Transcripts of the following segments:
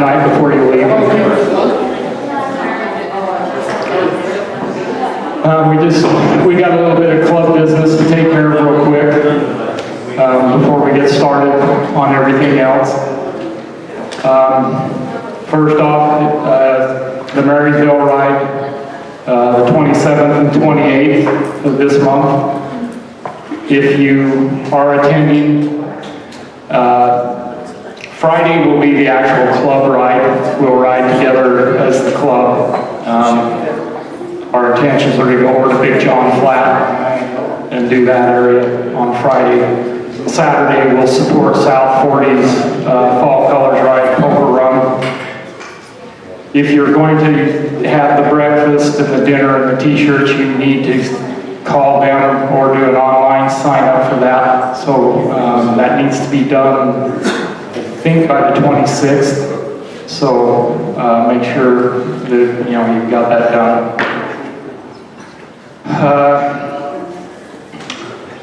tonight before you leave? We got a little bit of club business to take care of real quick before we get started on everything else. First off, the Marysville ride, the 27th and 28th of this month. If you are attending, Friday will be the actual club ride. We'll ride together as the club. Our intentions are to go over to Big John Flat and do that area on Friday. Saturday we'll support South 40's Fall Colors Ride Poker Run. If you're going to have the breakfast and the dinner and the t-shirts, you need to call them or do an online sign up for that. So that needs to be done, I think, by the 26th. So make sure that you've got that done.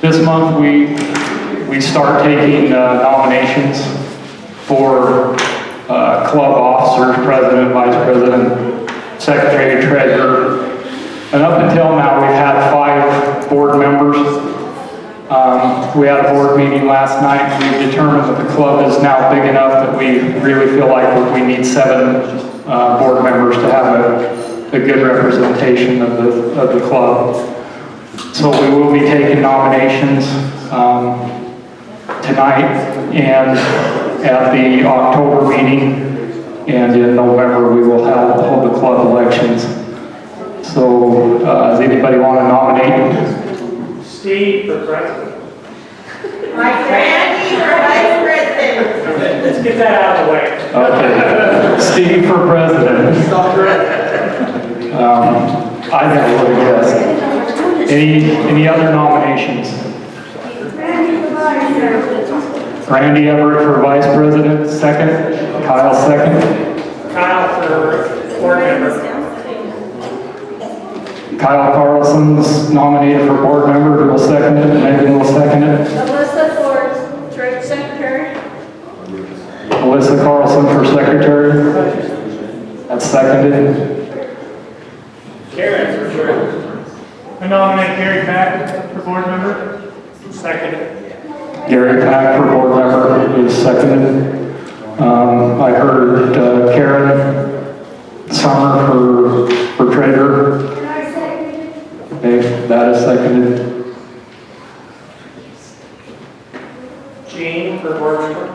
This month we start taking nominations for club officers, president, vice president, secretary, treasurer. And up until now we've had 5 board members. We had a board meeting last night. We determined that the club is now big enough that we really feel like we need 7 board members to have a good representation of the club. So we will be taking nominations tonight and at the October meeting, and in November we will hold the club elections. So does anybody want to nominate? Steve for president. Randy for vice president. Let's get that out of the way. Okay, Steve for president. I think I would guess. Any other nominations? Randy Everett for vice president, second. Kyle, second. Kyle for board member. Kyle Carlson's nominated for board member. Who will second it? Megan will second it. Alyssa for secretary. Alyssa Carlson for secretary. That's seconded. Karen for treasurer. I nominate Gary Pack for board member. Second. Gary Pack for board member is seconded. I heard Karen Summer for treasurer. Okay, that is seconded. Gene for board member.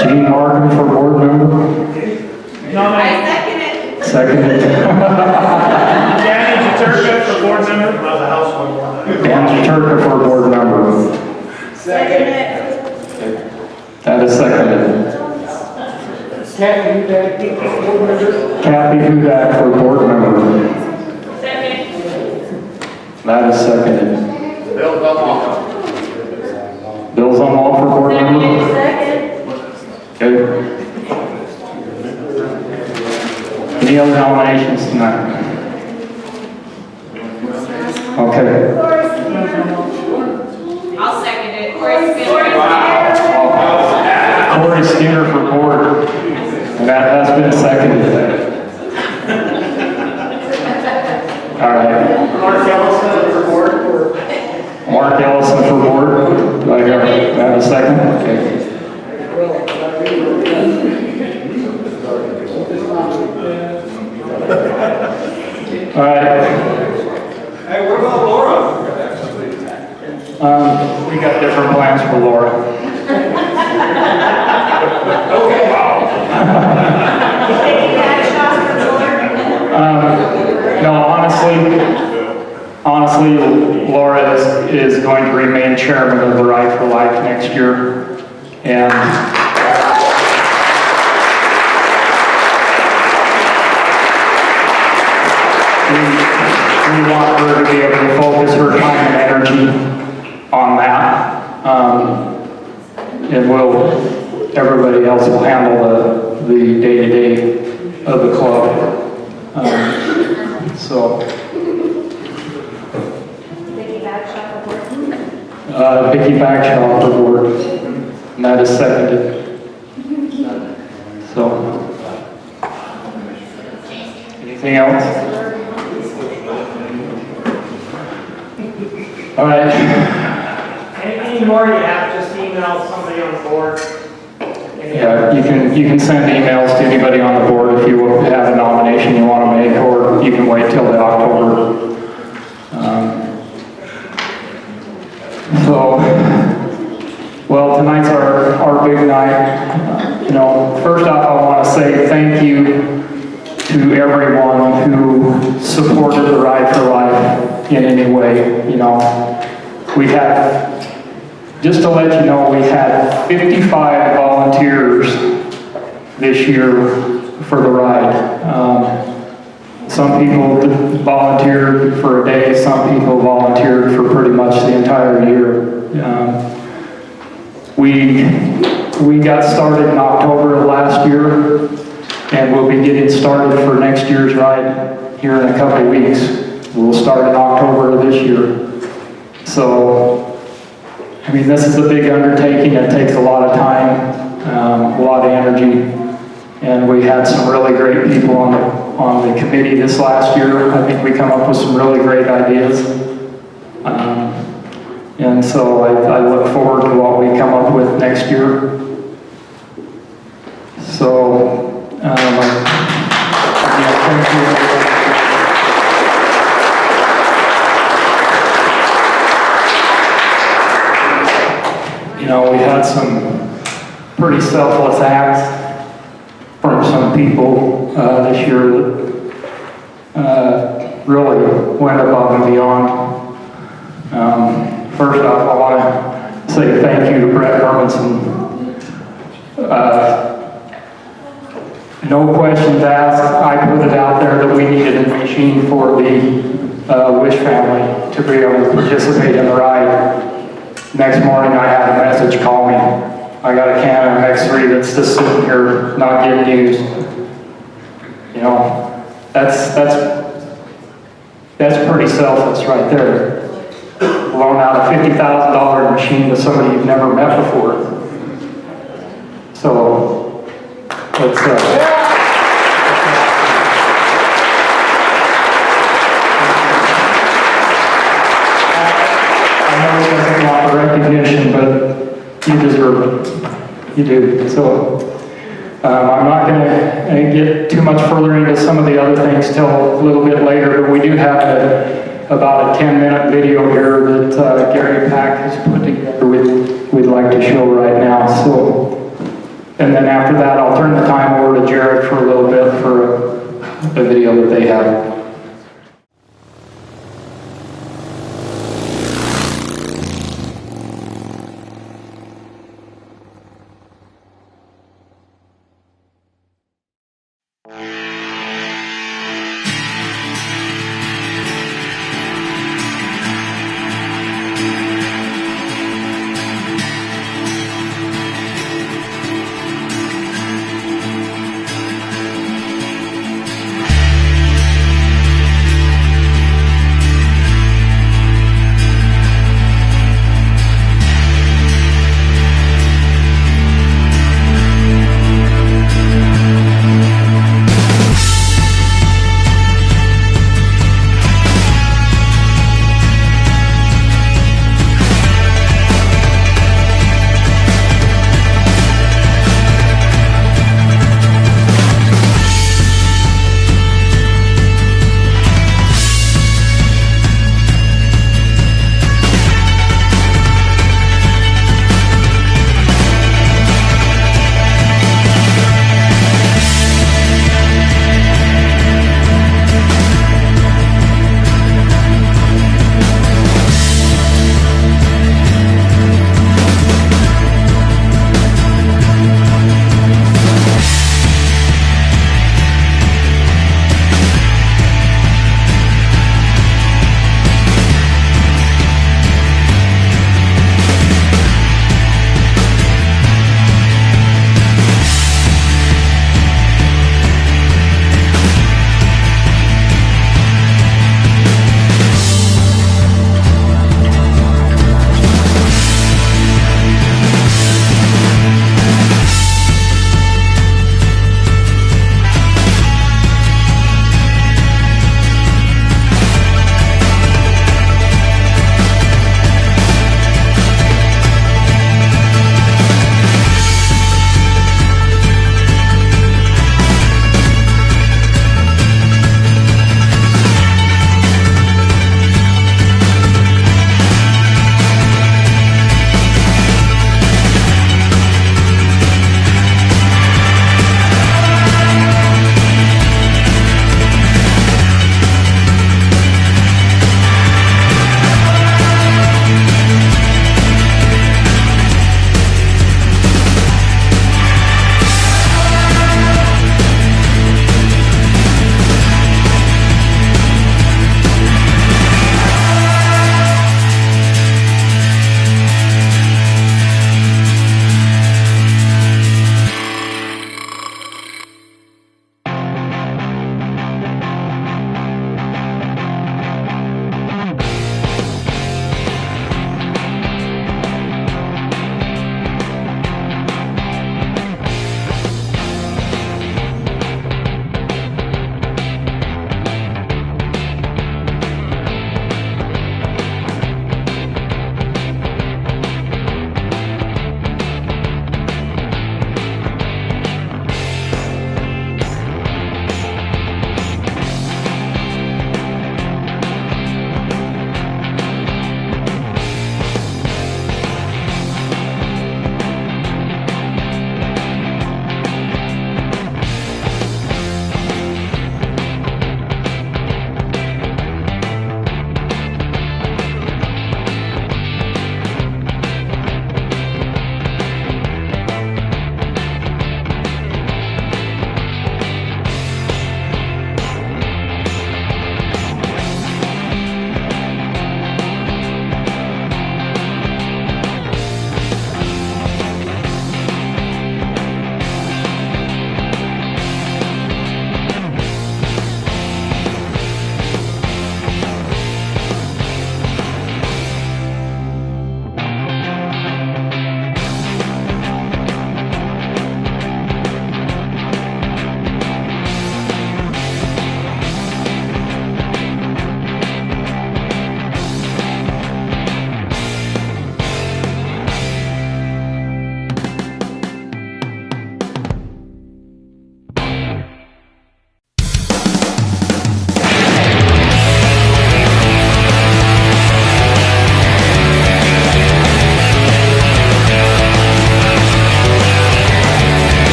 Gene Markham for board member. Nominate second it. Seconded. Danny Jaturka for board member. Dan Jaturka for board member. Second it. That is seconded. Kathy Hudak for board member. Kathy Hudak for board member. Second. That is seconded. Bill Belmont. Bill Zumwalt for board member. Second. Okay. Any other nominations tonight? Okay. I'll second it. Corey Corey Skinner for board. And that has been seconded. All right. Mark Ellison for board. Mark Ellison for board. Do I have a second? Okay. All right. Hey, what about Laura? We got different plans for Laura. Okay, wow. No, honestly, Laura is going to remain chairman of the Ride for Life next year, and we want her to be able to focus her time and energy on that. And everybody else will handle the day-to-day of the club. Vicky Bagshaw for board, and that is seconded. So, anything else? All right. Anything more you have, just email somebody on the board. Yeah, you can send emails to anybody on the board if you have a nomination you want to make, or you can wait till the October. Well, tonight's our big night. First off, I want to say thank you to everyone who supported the Ride for Life in any way. We had, just to let you know, we had 55 volunteers this year for the ride. Some people volunteered for a day, some people volunteered for pretty much the entire year. We got started in October of last year, and we'll be getting started for next year's ride here in a couple weeks. We'll start in October of this year. So, this is a big undertaking. It takes a lot of time, a lot of energy, and we had some really great people on the committee this last year. I think we come up with some really great ideas. And so I look forward to what we come up with next year. So, thank you. We had some pretty selfless acts from some people this year that really went above and beyond. First off, I want to say thank you to Brett Hermanson. No questions asked. I put it out there that we needed a machine for the Wish family to be able to participate in the ride. Next morning, I had a message call me. I got a Canon X3 that's just sitting here, not getting used. That's pretty selfless right there. Loan out a $50,000 machine to somebody you've never met before. So, let's. I know it doesn't want the recognition, but you deserve it. You do. So, I'm not going to get too much further into some of the other things till a little bit later, but we do have about a 10-minute video here that Gary Pack has put together we'd like to show right now. So, and then after that, I'll turn the time over to Jared for a little bit for a video that they have.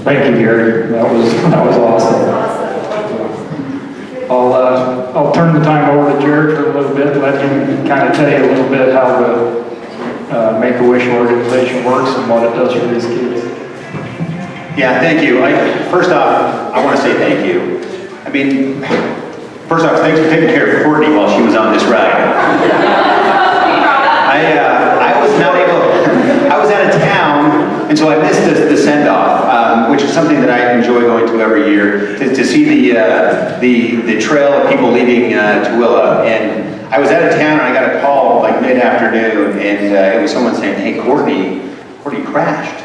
Thank you, Gary. That was awesome. I'll turn the time over to Jared for a little bit, let him kind of tell you a little bit how the Make-A-Wish organization works and what it does for these kids. Yeah, thank you. First off, I want to say thank you. I mean, first off, thanks for taking care of Courtney while she was on this ride. I was not able, I was out of town, and so I missed the send-off, which is something that I enjoy going to every year, to see the trail of people leaving Tooele. And I was out of town, and I got a call like mid-afternoon, and it was someone saying, hey, Courtney crashed.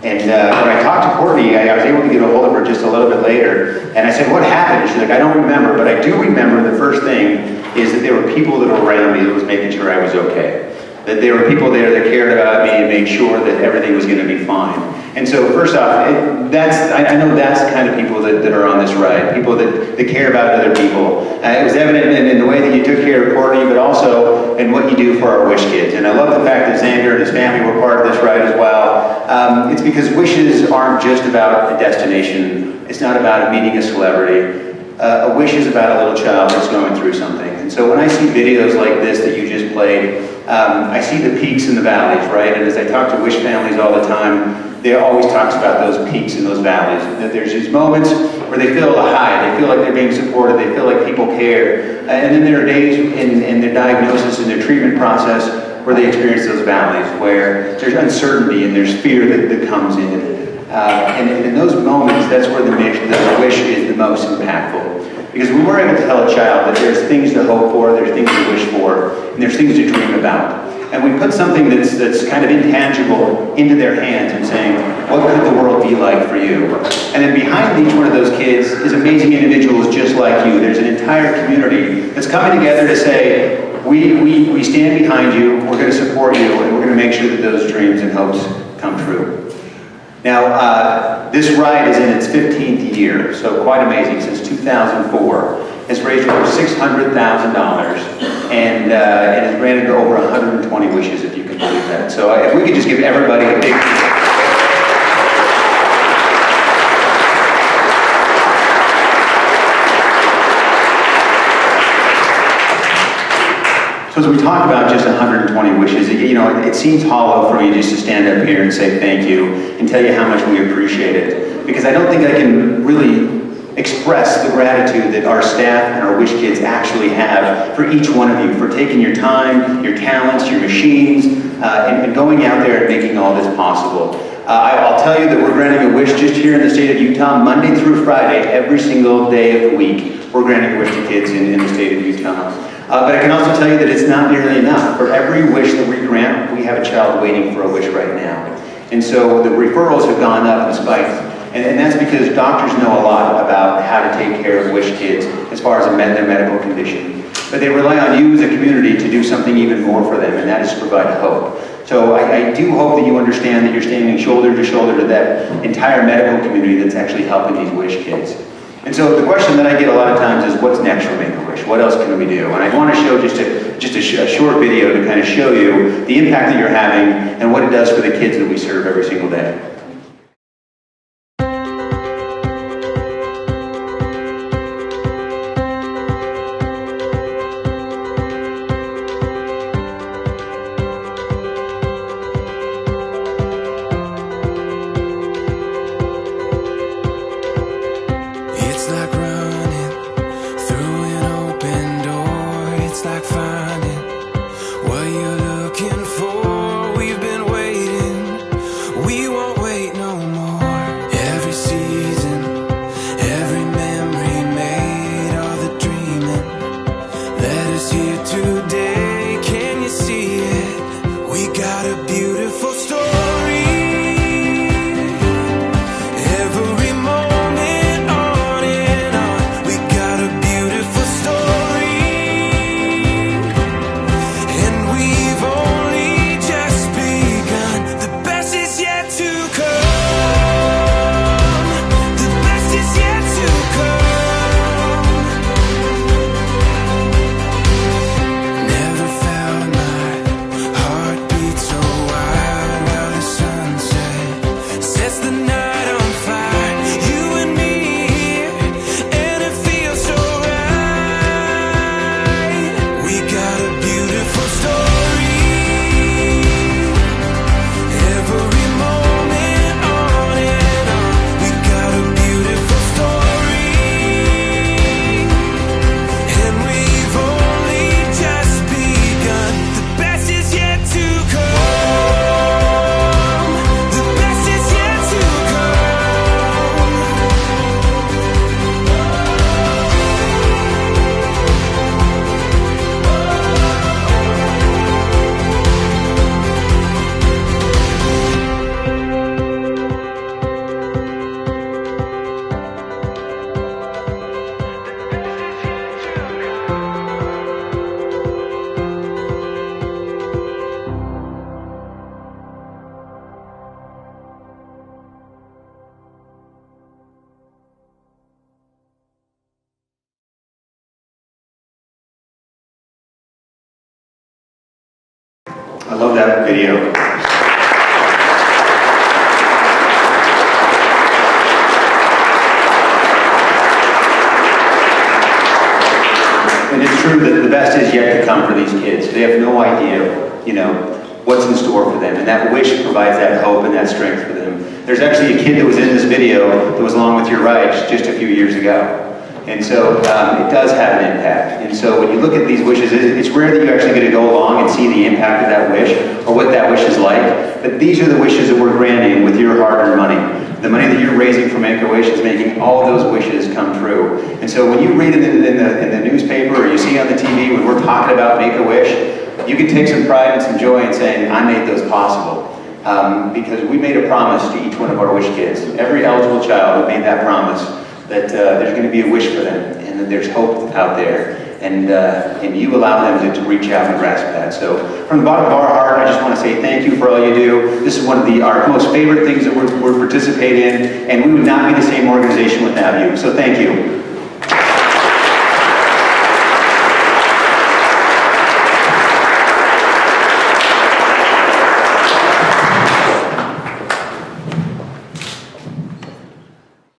And when I talked to Courtney, I was able to get a hold of her just a little bit later, and I said, what happened? And she's like, I don't remember, but I do remember the first thing is that there were people that were around me that was making sure I was okay. That there were people there that cared about me and made sure that everything was going to be fine. And so first off, I know that's the kind of people that are on this ride, people that care about other people. It was evident in the way that you took care of Courtney, but also in what you do for our Wish kids. And I love the fact that Xander and his family were part of this ride as well. It's because wishes aren't just about a destination. It's not about meeting a celebrity. A wish is about a little child that's going through something. And so when I see videos like this that you just played, I see the peaks and the valleys, right? And as I talk to Wish families all the time, they always talks about those peaks and those valleys. That there's these moments where they feel a high, they feel like they're being supported, they feel like people care. And then there are days in their diagnosis and their treatment process where they experience those valleys, where there's uncertainty and there's fear that comes in. And in those moments, that's where the wish is the most impactful. Because when we're able to tell a child that there's things to hope for, there's things to wish for, and there's things to dream about, and we put something that's kind of intangible into their hands and saying, what could the world be like for you? And then behind each one of those kids is amazing individuals just like you. There's an entire community that's coming together to say, we stand behind you, we're going to support you, and we're going to make sure that those dreams and hopes come true. Now, this ride is in its 15th year, so quite amazing. Since 2004, it's raised over $600,000 and has granted over 120 wishes, if you can believe that. So if we could just give everybody a big... So as we talk about just 120 wishes, it seems hollow for me just to stand up here and say thank you and tell you how much we appreciate it. Because I don't think I can really express the gratitude that our staff and our Wish kids actually have for each one of you, for taking your time, your talents, your machines, and going out there and making all this possible. I'll tell you that we're granting a wish just here in the state of Utah, Monday through Friday, every single day of the week. We're granting a wish to kids in the state of Utah. But I can also tell you that it's not nearly enough. For every wish that we grant, we have a child waiting for a wish right now. And so the referrals have gone up in spikes. And that's because doctors know a lot about how to take care of Wish kids as far as their medical condition. But they rely on you as a community to do something even more for them, and that is to provide hope. So I do hope that you understand that you're standing shoulder to shoulder to that entire medical community that's actually helping these Wish kids. And so the question that I get a lot of times is, what's next for Make-A-Wish? What else can we do? And I want to show just a short video to kind of show you the impact that you're having and what it does for the kids that we serve every single day. It's like running through an open door. It's like finding what you're looking for. We've been waiting, we won't wait. I love that video. And it's true that the best is yet to come for these kids. They have no idea, what's in store for them. And that wish provides that hope and that strength for them. There's actually a kid that was in this video that was along with your rides just a few years ago. And so it does have an impact. And so when you look at these wishes, it's rare that you actually get to go along and see the impact of that wish or what that wish is like. But these are the wishes that we're granting with your hard-earned money. The money that you're raising for Make-A-Wish is making all those wishes come true. And so when you read it in the newspaper or you see on the TV when we're talking about Make-A-Wish, you can take some pride and some joy in saying, I made those possible. Because we made a promise to each one of our wish kids. Every eligible child, we made that promise that there's going to be a wish for them and that there's hope out there. And you allow them to reach out and grasp that. So from the bottom of our heart, I just want to say thank you for all you do. This is one of our most favorite things that we're participating in, and we would not be the same organization without you. So thank you.